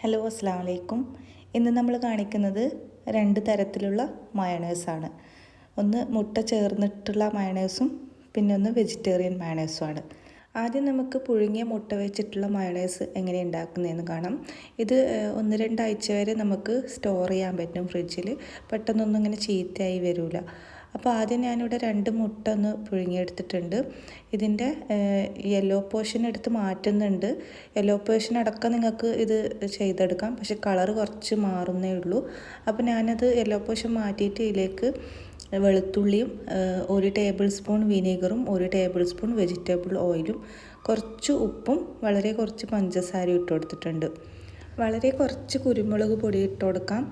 Hello അസ്സാം വലൈക്കും. ഇന്ന് നമ്മൾ കാണിക്കുന്നത് രണ്ട് തരത്തിലുള്ള മയണൈസാണ്. ഒന്ന് മുട്ട ചേർന്നിട്ടുള്ള മയണൈസും പിന്നെ ഒന്ന് വെജിറ്റേറിയൻ മയണൈസുമാണ്. ആദ്യം നമുക്ക് പുഴുങ്ങിയ മുട്ട വെച്ചിട്ടുള്ള മയണൈസ് എങ്ങനെ ഉണ്ടാക്കുന്നതെന്ന് കാണാം. ഇത് 1-2 ആഴ്ച വരെ നമുക്ക് സ്റ്റോർ ചെയ്യാൻ പറ്റും ഫ്രിഡ്ജിൽ. പെട്ടെന്നൊന്നും ഇങ്ങനെ ചീത്തയായി വരില്ല. അപ്പോൾ ആദ്യം ഞാനിവിടെ 2 മുട്ട ഒന്ന് പുഴുങ്ങിയെടുത്തിട്ടുണ്ട്. ഇതിൻ്റെ യെല്ലോ പോർഷൻ എടുത്ത് മാറ്റുന്നുണ്ട്. യെല്ലോ പോർഷൻ അടക്കം നിങ്ങൾക്ക് ഇത് ചെയ്തെടുക്കാം, പക്ഷെ കളർ കുറച്ച് മാറുന്നേ ഉള്ളൂ. അപ്പോൾ ഞാനത് യെല്ലോ പോർഷൻ മാറ്റിയിട്ട് ഇതിലേക്ക് വെളുത്തുള്ളിയും 1 ടേബിൾ സ്പൂൺ വിനീഗറും 1 ടേബിൾ സ്പൂൺ വെജിറ്റബിൾ ഓയിലും കുറച്ച് ഉപ്പും വളരെ കുറച്ച് പഞ്ചസാരയും ഇട്ട് കൊടുത്തിട്ടുണ്ട്. വളരെ കുറച്ച് കുരുമുളക് പൊടി ഇട്ട് കൊടുക്കാം.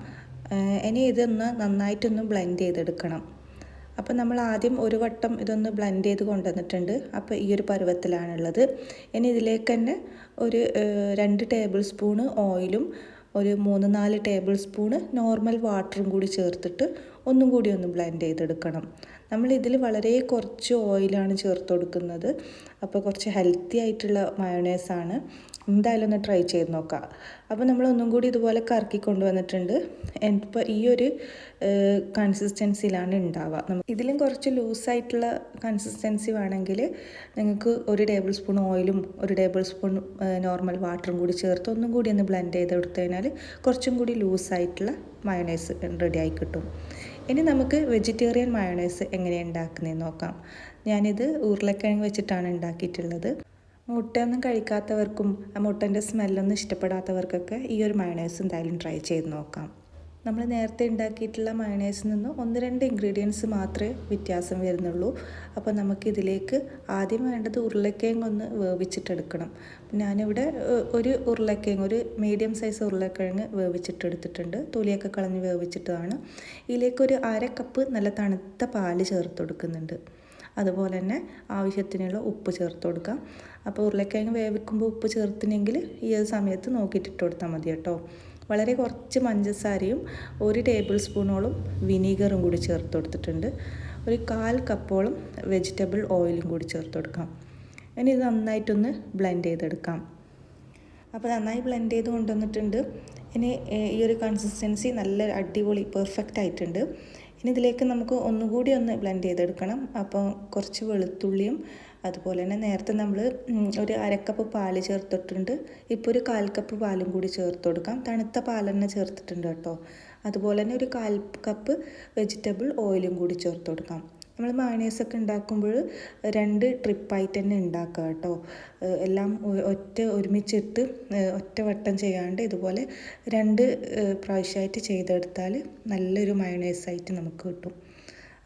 ഇനി ഇതൊന്ന് നന്നായിട്ടൊന്ന് ബ്ലെൻഡ് ചെയ്തെടുക്കണം. അപ്പോൾ നമ്മൾ ആദ്യം ഒരു വട്ടം ഇതൊന്ന് ബ്ലെൻഡ് ചെയ്ത് കൊണ്ടുവന്നിട്ടുണ്ട്. അപ്പോൾ ഈ ഒരു പരുവത്തിലാണുള്ളത്. ഇനി ഇതിലേക്ക് തന്നെ ഒരു 2 ടേബിൾ സ്പൂണ് ഓയിലും ഒരു 3-4 ടേബിൾ സ്പൂണ് നോർമൽ വാട്ടറും കൂടി ചേർത്തിട്ട് ഒന്നും കൂടി ഒന്ന് ബ്ലെൻഡ് ചെയ്തെടുക്കണം. നമ്മളിതിൽ വളരെ കുറച്ച് ഓയിലാണ് ചേർത്ത് കൊടുക്കുന്നത്. അപ്പോൾ കുറച്ച് ഹെൽത്തി ആയിട്ടുള്ള മയോണൈസാണ്. എന്തായാലും ഒന്ന് ട്രൈ ചെയ്ത് നോക്കാം. അപ്പോൾ നമ്മളൊന്നും കൂടി ഇതുപോലെ കറക്കി കൊണ്ടുവന്നിട്ടുണ്ട്. ഇപ്പോൾ ഈ ഒരു കൺസിസ്റ്റൻസിയിലാണ് ഉണ്ടാവുക. ഇതിലും കുറച്ച് ലൂസായിട്ടുള്ള കൺസിസ്റ്റൻസി വേണമെങ്കിൽ നിങ്ങൾക്ക് 1 ടേബിൾ സ്പൂൺ ഓയിലും 1 ടേബിൾ സ്പൂൺ നോർമൽ വാട്ടറും കൂടി ചേർത്ത് ഒന്നും കൂടി ഒന്ന് ബ്ലെൻഡ് ചെയ്തെടുത്തു കഴിഞ്ഞാൽ കുറച്ചും കൂടി ലൂസായിട്ടുള്ള മയോണൈസ് റെഡിയായി കിട്ടും. ഇനി നമുക്ക് വെജിറ്റേറിയൻ മയോണൈസ് എങ്ങനെയാണ് ഉണ്ടാക്കുന്നതെന്ന് നോക്കാം. ഞാനിത് ഉരുളക്കിഴങ്ങ് വെച്ചിട്ടാണ് ഉണ്ടാക്കിയിട്ടുള്ളത്. മുട്ടയൊന്നും കഴിക്കാത്തവർക്കും ആ മുട്ടൻ്റെ സ്മെല്ലൊന്നും ഇഷ്ടപ്പെടാത്തവർക്കൊക്കെ ഈ ഒരു മയോണൈസ് എന്തായാലും ട്രൈ ചെയ്ത് നോക്കാം. നമ്മൾ നേരത്തെ ഉണ്ടാക്കിയിട്ടുള്ള മയോണൈസിൽ നിന്ന് 1-2 ഇൻഗ്രീഡിയൻസ് മാത്രമേ വ്യത്യാസം വരുന്നുള്ളൂ. അപ്പോൾ നമുക്കിതിലേക്ക് ആദ്യം വേണ്ടത് ഉരുളക്കിഴങ്ങ് ഒന്ന് വേവിച്ചിട്ടെടുക്കണം. ഞാനിവിടെ ഒരു ഉരുളക്കിഴങ്ങ്, ഒരു മീഡിയം സൈസ് ഉരുളക്കിഴങ്ങ് വേവിച്ചിട്ടെടുത്തിട്ടുണ്ട്. തൊലിയൊക്കെ കളഞ്ഞ് വേവിച്ചിട്ടതാണ്. ഇതിലേക്കൊരു 1/2 കപ്പ് നല്ല തണുത്ത പാല് ചേർത്ത് കൊടുക്കുന്നുണ്ട്. അതുപോലെ തന്നെ ആവശ്യത്തിനുള്ള ഉപ്പ് ചേർത്ത് കൊടുക്കാം. അപ്പോൾ ഉരുളക്കിഴങ്ങ് വേവിക്കുമ്പോൾ ഉപ്പ് ചേർത്തിനെങ്കിൽ ഈ ഒരു സമയത്ത് നോക്കിയിട്ട് ഇട്ട് കൊടുത്താൽ മതി കേട്ടോ. വളരെ കുറച്ച് പഞ്ചസാരയും 1 ടേബിൾ സ്പൂണോളം വിനീഗറും കൂടി ചേർത്ത് കൊടുത്തിട്ടുണ്ട്. ഒരു 1/4 കപ്പോളം വെജിറ്റബിൾ ഓയിലും കൂടി ചേർത്ത് കൊടുക്കാം. ഇനി ഇത് നന്നായിട്ടൊന്ന് ബ്ലെൻഡ് ചെയ്തെടുക്കാം. അപ്പോൾ നന്നായി ബ്ലെൻഡ് ചെയ്ത് കൊണ്ടുവന്നിട്ടുണ്ട്. ഇനി ഈ ഒരു കൺസിസ്റ്റൻസി നല്ല അടിപൊളി പെർഫെക്റ്റ് ആയിട്ടുണ്ട്. ഇനി ഇതിലേക്ക് നമുക്ക് ഒന്നുകൂടി ഒന്ന് ബ്ലെൻഡ് ചെയ്തെടുക്കണം. അപ്പോൾ കുറച്ച് വെളുത്തുള്ളിയും അതുപോലെ തന്നെ നേരത്തെ നമ്മൾ ഒരു 1/2 കപ്പ് പാല് ചേർത്തിട്ടുണ്ട്. ഇപ്പോൾ ഒരു 1/4 കപ്പ് പാലും കൂടി ചേർത്ത് കൊടുക്കാം. തണുത്ത പാൽ തന്നെ ചേർത്തിട്ടുണ്ട് കേട്ടോ. അതുപോലെ തന്നെ ഒരു 1/4 കപ്പ് വെജിറ്റബിൾ ഓയിലും കൂടി ചേർത്ത് കൊടുക്കാം. നമ്മൾ മയോണൈസൊക്കെ ഉണ്ടാക്കുമ്പോൾ 2 ട്രിപ്പായിട്ട് തന്നെ ഉണ്ടാക്കുക കേട്ടോ. എല്ലാം ഒരുമിച്ചിട്ട് ഒറ്റ വട്ടം ചെയ്യാണ്ട് ഇതുപോലെ 2 പ്രാവശ്യമായിട്ട് ചെയ്തെടുത്താൽ നല്ലൊരു മയോണൈസായിട്ട് നമുക്ക് കിട്ടും.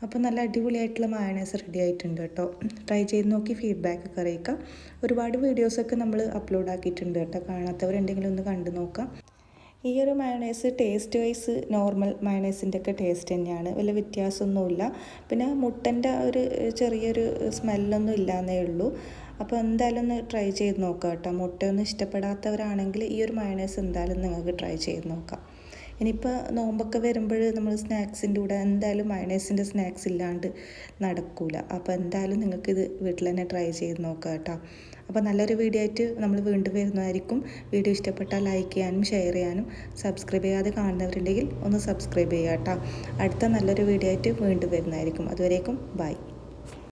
അപ്പോൾ നല്ല അടിപൊളിയായിട്ടുള്ള മയോണൈസ് റെഡി ആയിട്ടുണ്ട് കേട്ടോ. ട്രൈ ചെയ്ത് നോക്കി ഫീഡ്ബാക്കൊക്കെ അറിയിക്കാം. ഒരുപാട് വീഡിയോസൊക്കെ നമ്മൾ അപ്ലോഡ് ആക്കിയിട്ടുണ്ട് കേട്ടോ. കാണാത്തവരുണ്ടെങ്കിൽ ഒന്ന് കണ്ടു നോക്കാം. ഈ ഒരു മയോണൈസ് ടേസ്റ്റ് വൈസ് നോർമൽ മയോണൈസിൻ്റെ ഒക്കെ ടേസ്റ്റ് തന്നെയാണ്, വലിയ വ്യത്യാസമൊന്നുമില്ല. പിന്നെ മുട്ടൻ്റെ ഒരു ചെറിയൊരു സ്മെല്ലൊന്നും ഇല്ലാന്നേ ഉള്ളൂ. അപ്പോൾ എന്തായാലും ഒന്ന് ട്രൈ ചെയ്ത് നോക്കാം കേട്ടോ. മുട്ടയൊന്നും ഇഷ്ടപ്പെടാത്തവരാണെങ്കിൽ ഈ ഒരു മയോണൈസ് എന്തായാലും നിങ്ങൾക്ക് ട്രൈ ചെയ്ത് നോക്കാം. ഇനിയിപ്പോൾ നോമ്പൊക്കെ വരുമ്പോൾ നമ്മൾ സ്നാക്സിൻ്റെ കൂടെ എന്തായാലും മയോണൈസിൻ്റെ സ്നാക്സ് ഇല്ലാണ്ട് നടക്കില്ല. അപ്പോൾ എന്തായാലും നിങ്ങൾക്കിത് വീട്ടിൽ തന്നെ ട്രൈ ചെയ്ത് നോക്കാം കേട്ടോ. അപ്പോൾ നല്ലൊരു വീഡിയോ ആയിട്ട് നമ്മൾ വീണ്ടും വരുന്നതായിരിക്കും. വീഡിയോ ഇഷ്ടപ്പെട്ടാൽ ലൈക്ക് ചെയ്യാനും ഷെയർ ചെയ്യാനും, സബ്സ്ക്രൈബ് ചെയ്യാതെ കാണുന്നവരുണ്ടെങ്കിൽ ഒന്ന് സബ്സ്ക്രൈബ് ചെയ്യുക കേട്ടോ. അടുത്ത നല്ലൊരു വീഡിയോ ആയിട്ട് വീണ്ടും വരുന്നതായിരിക്കും. അതുവരേക്കും ബൈ.